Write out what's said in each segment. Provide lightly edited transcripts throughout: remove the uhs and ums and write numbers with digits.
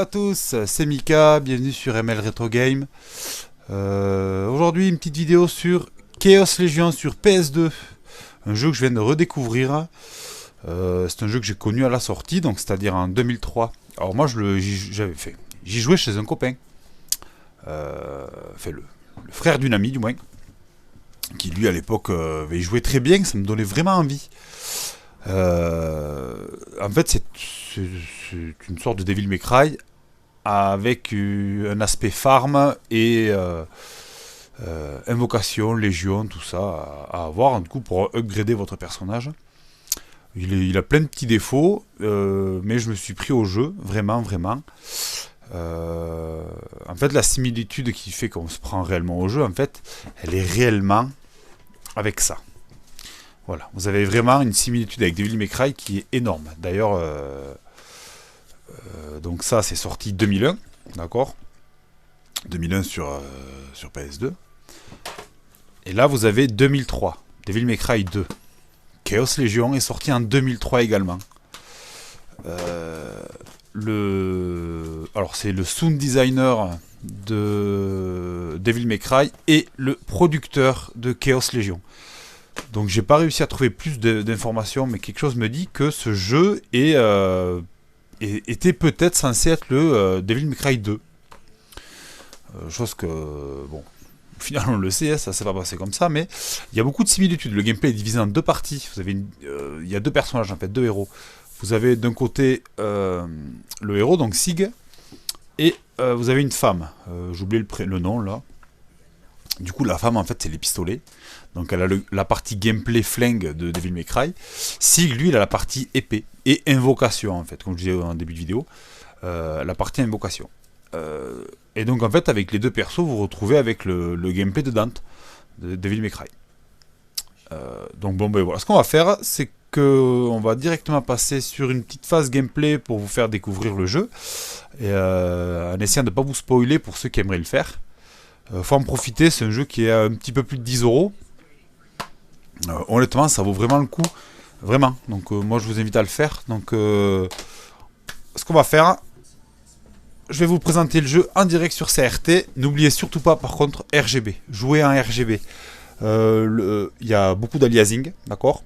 tous, c'est Mika, bienvenue sur ML Retro Game. Aujourd'hui une petite vidéo sur Chaos Legion sur PS2, un jeu que je viens de redécouvrir. C'est un jeu que j'ai connu à la sortie, donc c'est-à-dire en 2003. Alors moi j'y jouais chez un copain, le frère d'une amie du moins, qui lui à l'époque avait joué très bien, ça me donnait vraiment envie. En fait c'est une sorte de Devil May Cry avec un aspect farm et invocation, légion, tout ça à avoir du coup pour upgrader votre personnage. Il a plein de petits défauts, mais je me suis pris au jeu, vraiment. En fait, la similitude qui fait qu'on se prend réellement au jeu, en fait, elle est réellement avec ça. Voilà, vous avez vraiment une similitude avec Devil May Cry qui est énorme. D'ailleurs, donc ça, c'est sorti 2001, d'accord, 2001 sur PS2. Et là, vous avez 2003, Devil May Cry 2. Chaos Legion est sorti en 2003 également. Alors c'est le sound designer de Devil May Cry et le producteur de Chaos Legion. Donc j'ai pas réussi à trouver plus d'informations, mais quelque chose me dit que ce jeu était peut-être censé être le Devil May Cry 2. Chose que, bon, au final on le sait, ça s'est pas passé comme ça, mais il y a beaucoup de similitudes. Le gameplay est divisé en deux parties. Vous avez il y a deux personnages en fait, deux héros. Vous avez d'un côté le héros, donc Sig, et vous avez une femme. J'ai oublié le nom là. Du coup la femme en fait c'est les pistolets. Donc elle a la partie gameplay flingue de Devil May Cry. Sig lui il a la partie épée et invocation en fait, comme je disais en début de vidéo. La partie invocation. Et donc en fait avec les deux persos vous retrouvez avec le gameplay de Dante de Devil May Cry. Donc bon ben voilà, ce qu'on va faire c'est qu'on va directement passer sur une petite phase gameplay pour vous faire découvrir le jeu, et en essayant de ne pas vous spoiler pour ceux qui aimeraient le faire. Faut en profiter, c'est un jeu qui est un petit peu plus de 10 €. Honnêtement ça vaut vraiment le coup, vraiment, donc moi je vous invite à le faire. Donc ce qu'on va faire, je vais vous présenter le jeu en direct sur CRT. N'oubliez surtout pas par contre RGB, jouez en RGB. Il y a beaucoup d'aliasing, d'accord.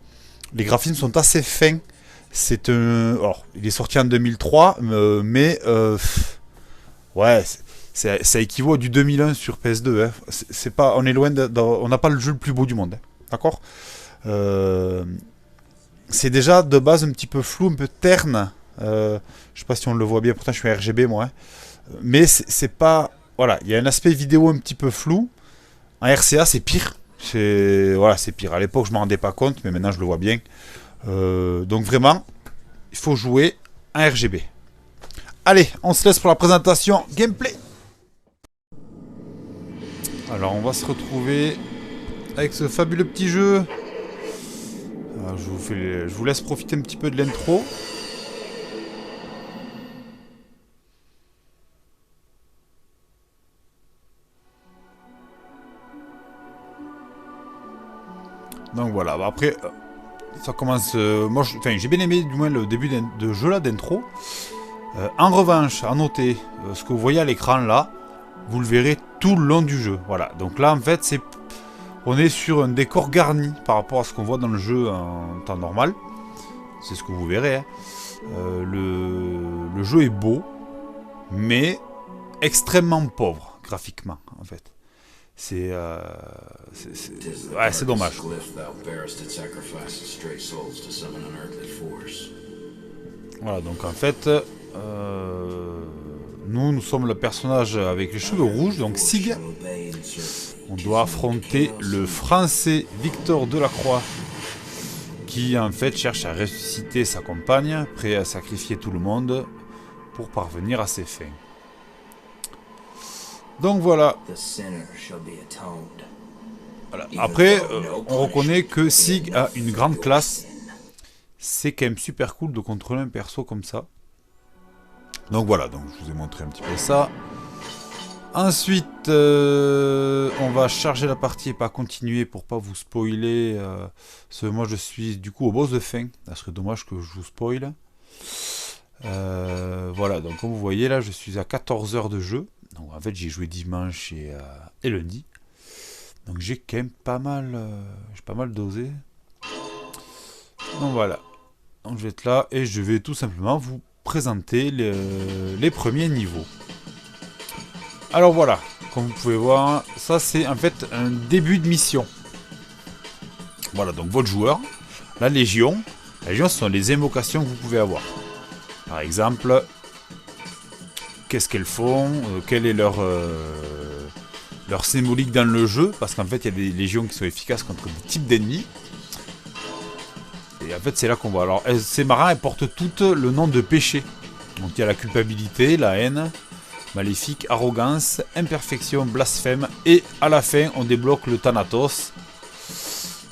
Les graphismes sont assez fins. C'est un... Alors, il est sorti en 2003, mais ouais, ça équivaut à du 2001 sur PS2. Hein. C'est pas, on est loin on n'a pas le jeu le plus beau du monde, hein. D'accord. C'est déjà de base un petit peu flou, un peu terne. Je sais pas si on le voit bien, pourtant je suis RGB moi. Hein. Mais c'est pas... Voilà, il y a un aspect vidéo un petit peu flou. En RCA, c'est pire. Voilà, c'est pire. À l'époque, je m'en rendais pas compte, mais maintenant, je le vois bien. Donc vraiment, il faut jouer en RGB. Allez, on se laisse pour la présentation gameplay. Alors, on va se retrouver avec ce fabuleux petit jeu. Alors, je vous laisse profiter un petit peu de l'intro. Donc voilà, après, ça commence... moi, j'ai bien aimé du moins le début de jeu là, d'intro. En revanche, à noter, ce que vous voyez à l'écran là, vous le verrez tout le long du jeu. Voilà, donc là en fait, on est sur un décor garni par rapport à ce qu'on voit dans le jeu en temps normal. C'est ce que vous verrez. Hein. Le jeu est beau, mais extrêmement pauvre graphiquement en fait. C'est dommage. Voilà, donc en fait, nous sommes le personnage avec les cheveux rouges, donc Sig. On doit affronter le français Victor Delacroix, qui en fait cherche à ressusciter sa compagne, prêt à sacrifier tout le monde pour parvenir à ses fins. Donc voilà. Après, on reconnaît que Sig a une grande classe. C'est quand même super cool de contrôler un perso comme ça. Donc voilà, donc je vous ai montré un petit peu ça. Ensuite, on va charger la partie et pas continuer pour pas vous spoiler. Moi je suis du coup au boss de fin. Ça serait dommage que je vous spoil. Voilà, donc comme vous voyez là, je suis à 14 heures de jeu. Donc en fait, j'ai joué dimanche et lundi. Donc j'ai quand même pas mal, j'ai pas mal dosé. Donc voilà. Donc je vais être là et je vais tout simplement vous présenter les premiers niveaux. Alors voilà, comme vous pouvez voir, ça c'est en fait un début de mission. Voilà, donc votre joueur, la Légion. La Légion, ce sont les invocations que vous pouvez avoir. Par exemple, qu'est-ce qu'elles font, quelle est leur symbolique dans le jeu, parce qu'en fait il y a des légions qui sont efficaces contre des types d'ennemis. Et en fait c'est là qu'on voit. Alors ces marins, elles portent toutes le nom de péché. Donc il y a la culpabilité, la haine, maléfique, arrogance, imperfection, blasphème, et à la fin on débloque le Thanatos.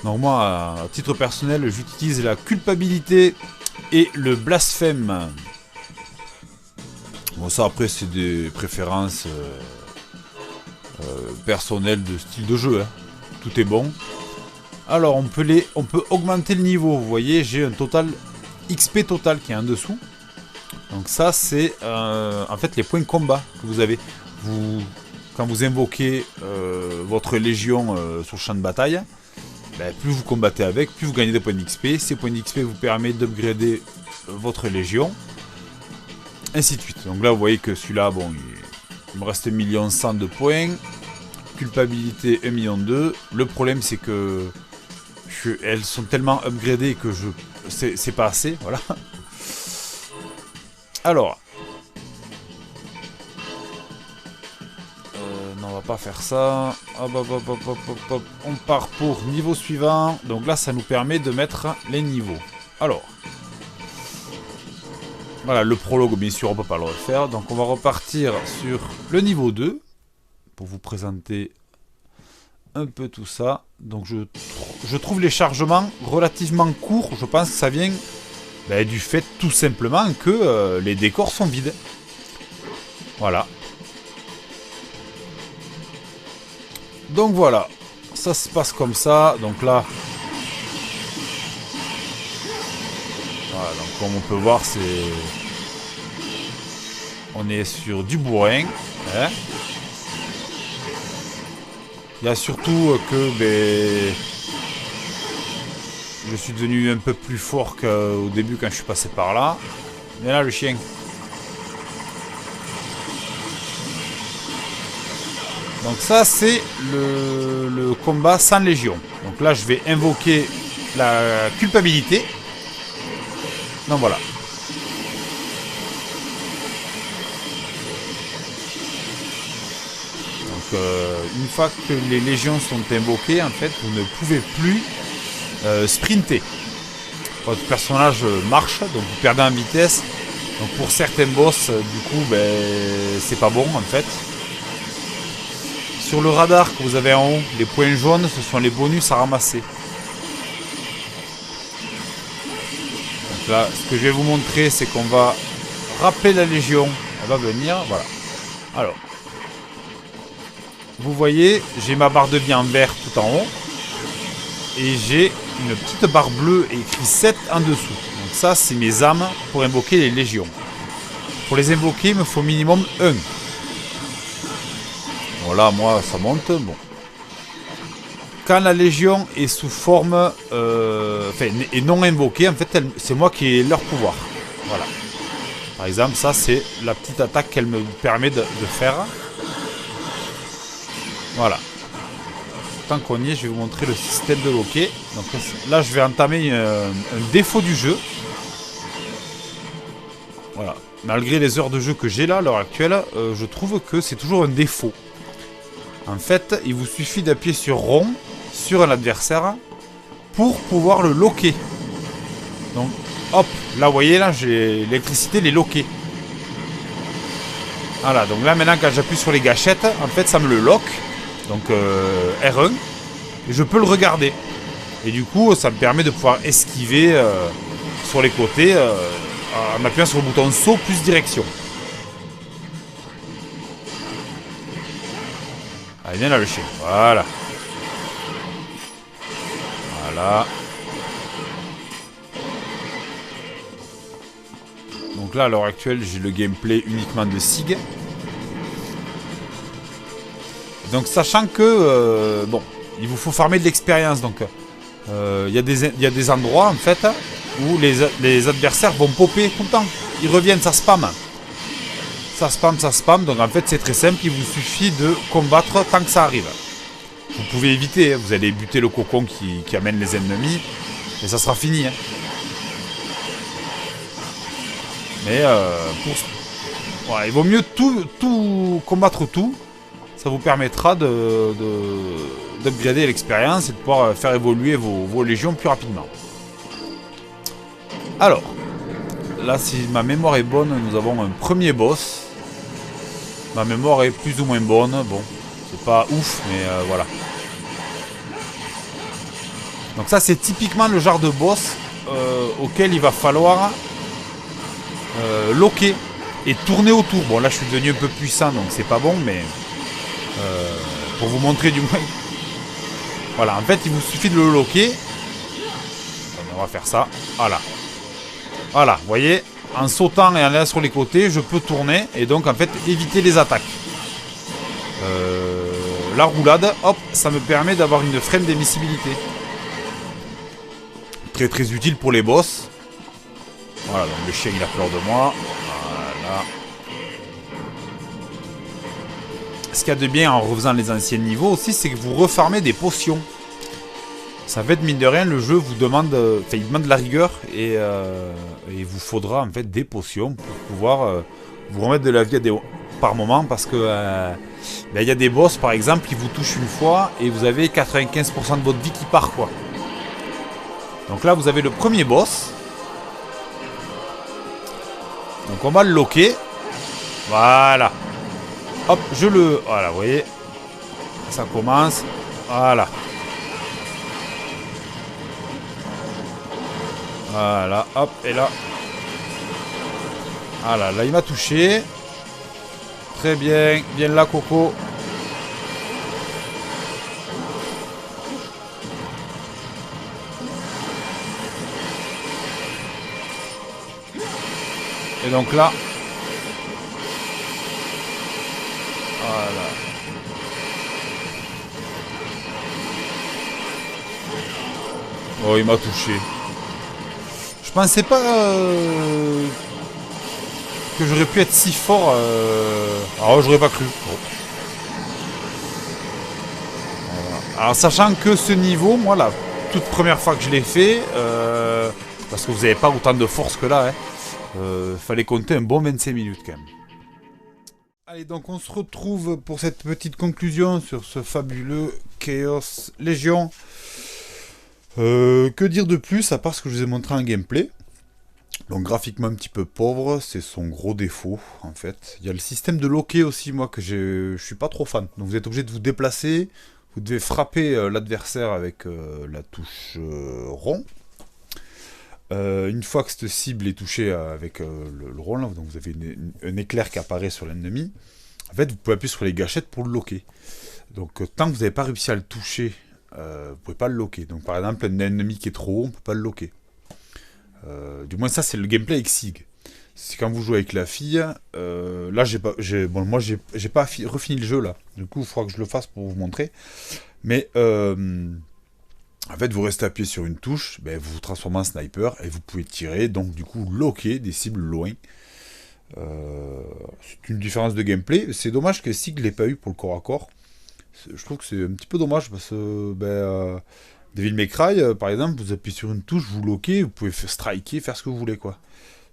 Donc moi, à titre personnel, j'utilise la culpabilité et le blasphème. Bon, ça après c'est des préférences personnelles de style de jeu, hein. Tout est bon. Alors on peut augmenter le niveau. Vous voyez, j'ai un total XP total qui est en dessous. Donc ça c'est en fait les points de combat que vous avez. Quand vous invoquez votre légion sur le champ de bataille, ben, plus vous combattez avec, plus vous gagnez des points d'XP. Ces points d'XP vous permettent d'upgrader votre légion. Ainsi de suite. Donc là vous voyez que celui-là, bon, il me reste 1 100 000 de points. Culpabilité 1 200 000. Le problème c'est que elles sont tellement upgradées que c'est pas assez. Voilà. Alors. Non, on va pas faire ça. Hop, hop, hop, hop, hop, hop. On part pour niveau suivant. Donc là, ça nous permet de mettre les niveaux. Alors. Voilà, le prologue, bien sûr, on peut pas le refaire. Donc on va repartir sur le niveau 2. Pour vous présenter un peu tout ça. Donc je trouve les chargements relativement courts. Je pense que ça vient du fait tout simplement que les décors sont vides. Voilà. Donc voilà. Ça se passe comme ça. Donc là. Voilà, donc comme on peut voir, on est sur du bourrin. Hein. Il y a surtout que je suis devenu un peu plus fort qu'au début quand je suis passé par là. Mais là, le chien. Donc ça, c'est le combat sans légion. Donc là, je vais invoquer la culpabilité. Donc voilà. Une fois que les légions sont invoquées, en fait, vous ne pouvez plus sprinter. Votre personnage marche, donc vous perdez en vitesse. Donc pour certains boss, du coup, c'est pas bon en fait. Sur le radar que vous avez en haut, les points jaunes, ce sont les bonus à ramasser. Donc là, ce que je vais vous montrer, c'est qu'on va rappeler la légion. Elle va venir, voilà. Alors. Vous voyez, j'ai ma barre de vie en vert tout en haut. Et j'ai une petite barre bleue écrit 7 en dessous. Donc ça, c'est mes âmes pour invoquer les légions. Pour les invoquer, il me faut minimum 1. Voilà, moi, ça monte. Bon. Quand la légion est sous forme... est non invoquée, en fait, c'est moi qui ai leur pouvoir. Voilà. Par exemple, ça, c'est la petite attaque qu'elle me permet de faire. Voilà. Tant qu'on y est, je vais vous montrer le système de loquet. Donc là, je vais entamer un défaut du jeu. Voilà. Malgré les heures de jeu que j'ai là, à l'heure actuelle, je trouve que c'est toujours un défaut. En fait, il vous suffit d'appuyer sur rond sur un adversaire pour pouvoir le loquer. Donc, hop, là, vous voyez, là, j'ai l'électricité, les loquets. Voilà, donc là, maintenant, quand j'appuie sur les gâchettes, en fait, ça me le lock. Donc R1, et je peux le regarder. Et du coup, ça me permet de pouvoir esquiver sur les côtés en appuyant sur le bouton saut plus direction. Allez, viens là le chien. Voilà. Voilà. Donc Donc là, à l'heure actuelle, j'ai le gameplay uniquement de Sig. Donc sachant que, bon, il vous faut farmer de l'expérience. Donc il y a des endroits, en fait, où les adversaires vont popper tout le temps. Ils reviennent, ça spam. Ça spam, ça spam. Donc en fait, c'est très simple. Il vous suffit de combattre tant que ça arrive. Vous pouvez éviter. Hein. Vous allez buter le cocon qui amène les ennemis. Et ça sera fini. Hein. Mais voilà, il vaut mieux tout combattre tout. Ça vous permettra d'upgrader l'expérience et de pouvoir faire évoluer vos légions plus rapidement. Alors, là, si ma mémoire est bonne, nous avons un premier boss. Ma mémoire est plus ou moins bonne. Bon, c'est pas ouf, mais voilà. Donc ça, c'est typiquement le genre de boss auquel il va falloir loquer et tourner autour. Bon, là, je suis devenu un peu puissant, donc c'est pas bon, mais pour vous montrer du moins. Voilà, en fait, il vous suffit de le loquer. On va faire ça. Voilà. Voilà, vous voyez, en sautant et en allant sur les côtés, je peux tourner et donc en fait éviter les attaques. La roulade, hop, ça me permet d'avoir une frame d'émissibilité. Très très utile pour les boss. Voilà, donc le chien il a peur de moi. Voilà. Ce qu'il y a de bien en refaisant les anciens niveaux aussi, c'est que vous refarmez des potions. Ça fait, mine de rien, le jeu vous demande, enfin, il demande de la rigueur et il vous faudra en fait des potions pour pouvoir vous remettre de la vie par moment, parce que ben, y a des boss par exemple qui vous touchent une fois et vous avez 95% de votre vie qui part, quoi. Donc là vous avez le premier boss. Donc on va le loquer. Voilà. Hop, je le... Voilà, vous voyez. Ça commence. Voilà. Voilà, hop, et là. Voilà, là il m'a touché. Très bien, viens là Coco. Et donc là. Voilà. Oh, il m'a touché. Je pensais pas que j'aurais pu être si fort. Alors j'aurais pas cru. Bon. Voilà. Alors sachant que ce niveau, moi la toute première fois que je l'ai fait, parce que vous n'avez pas autant de force que là, hein, fallait compter un bon 25 minutes quand même. Allez, donc on se retrouve pour cette petite conclusion sur ce fabuleux Chaos Légion. Que dire de plus à part ce que je vous ai montré en gameplay. Donc graphiquement un petit peu pauvre, c'est son gros défaut en fait. Il y a le système de loquer aussi, moi, que je suis pas trop fan. Donc vous êtes obligé de vous déplacer, vous devez frapper l'adversaire avec la touche rond. Une fois que cette cible est touchée avec le rond, là, donc vous avez un éclair qui apparaît sur l'ennemi. En fait, vous pouvez appuyer sur les gâchettes pour le loquer. Donc tant que vous n'avez pas réussi à le toucher, vous pouvez pas le loquer. Donc par exemple, un ennemi qui est trop haut, on peut pas le loquer. Du moins ça c'est le gameplay avec Sig. C'est quand vous jouez avec la fille. Là moi j'ai pas refini le jeu là. Du coup il faudra que je le fasse pour vous montrer. Mais en fait vous restez appuyé sur une touche, ben, vous vous transformez en sniper et vous pouvez tirer, donc du coup loquer des cibles loin. C'est une différence de gameplay. C'est dommage que Sig l'ait pas eu pour le corps à corps. Je trouve que c'est un petit peu dommage parce que Devil May Cry, par exemple, vous appuyez sur une touche, vous loquez, vous pouvez striker, faire ce que vous voulez, quoi.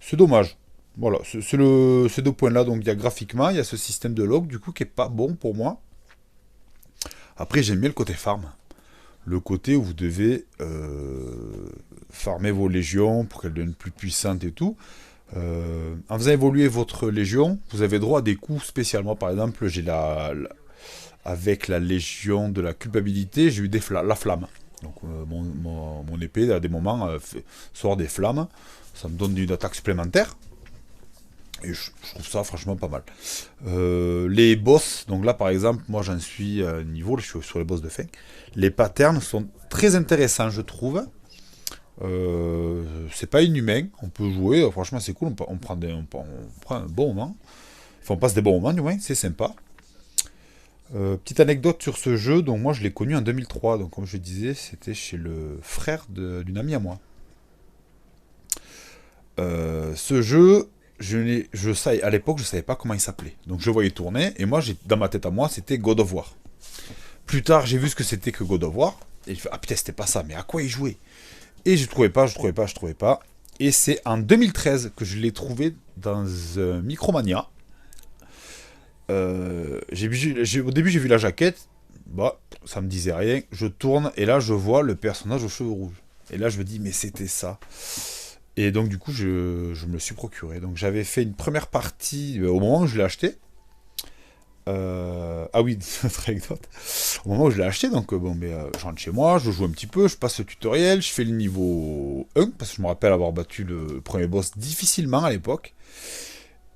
C'est dommage. Voilà, c'est ces deux points-là. Donc il y a graphiquement, il y a ce système de lock, du coup, qui est pas bon pour moi. Après, j'aime bien le côté farm. Le côté où vous devez farmer vos légions pour qu'elles deviennent plus puissantes et tout. En faisant évoluer votre légion, vous avez droit à des coups spécialement. Par exemple, j'ai avec la légion de la culpabilité, j'ai eu la flamme. Donc mon épée, à des moments, sort des flammes. Ça me donne une attaque supplémentaire. Et je trouve ça franchement pas mal. Les boss, donc là par exemple, moi j'en suis niveau, je suis sur les boss de fin. Les patterns sont très intéressants, je trouve. C'est pas inhumain, on peut jouer, franchement c'est cool, on prend, on prend un bon moment. Enfin, on passe des bons moments du moins, c'est sympa. Petite anecdote sur ce jeu, donc moi je l'ai connu en 2003, donc comme je disais, c'était chez le frère d'une amie à moi. Ce jeu, à l'époque je savais pas comment il s'appelait, donc je voyais tourner, et moi dans ma tête à moi c'était God of War. Plus tard j'ai vu ce que c'était que God of War, et je fais ah putain c'était pas ça, mais à quoi il jouait? Et je trouvais pas, je trouvais pas, je trouvais pas. Et c'est en 2013 que je l'ai trouvé dans Micromania. Au début, j'ai vu la jaquette. Bah, ça me disait rien. Je tourne et là, je vois le personnage aux cheveux rouges. Et là, je me dis, mais c'était ça. Et donc, du coup, je me le suis procuré. Donc, j'avais fait une première partie au moment où je l'ai acheté. Ah oui, notre anecdote. Au moment où je l'ai acheté, donc bon, mais je rentre chez moi, je joue un petit peu, je passe le tutoriel, je fais le niveau 1, parce que je me rappelle avoir battu le premier boss difficilement à l'époque.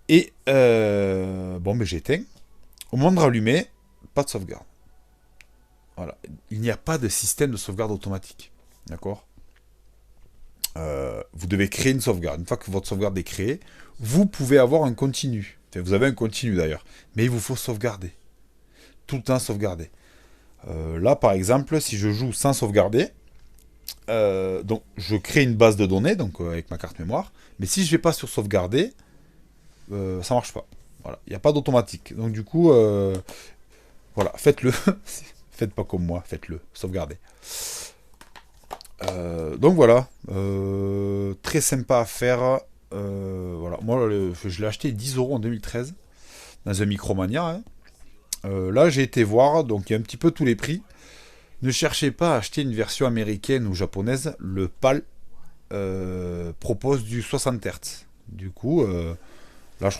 Et bon, mais j'éteins. Au moment de rallumer, pas de sauvegarde. Voilà. Il n'y a pas de système de sauvegarde automatique. D'accord. Vous devez créer une sauvegarde. Une fois que votre sauvegarde est créée, vous pouvez avoir un continu. Enfin, vous avez un continu d'ailleurs. Mais il vous faut sauvegarder. Tout le temps sauvegarder. Là, par exemple, si je joue sans sauvegarder, donc je crée une base de données donc avec ma carte mémoire. Mais si je vais pas sur sauvegarder, ça marche pas. Voilà, il n'y a pas d'automatique. Donc du coup, voilà, faites-le. Faites pas comme moi, faites-le, sauvegardez. Donc voilà, très sympa à faire. Voilà, moi je l'ai acheté 10 euros en 2013 dans un Micromania. Hein. Là j'ai été voir, donc il y a un petit peu tous les prix. Ne cherchez pas à acheter une version américaine ou japonaise. Le PAL propose du 60 Hz. Du coup, là je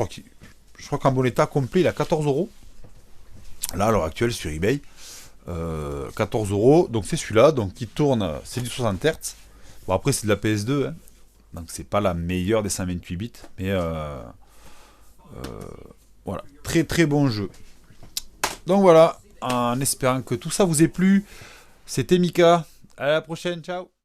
crois qu'en bon état complet il a 14 euros. Là à l'heure actuelle sur eBay. 14 euros, donc c'est celui-là, donc qui tourne, c'est du 60 Hz. Bon, après, c'est de la PS2, hein, donc c'est pas la meilleure des 128 bits, mais voilà, très très bon jeu. Donc voilà, en espérant que tout ça vous ait plu, c'était Mika, à la prochaine, ciao!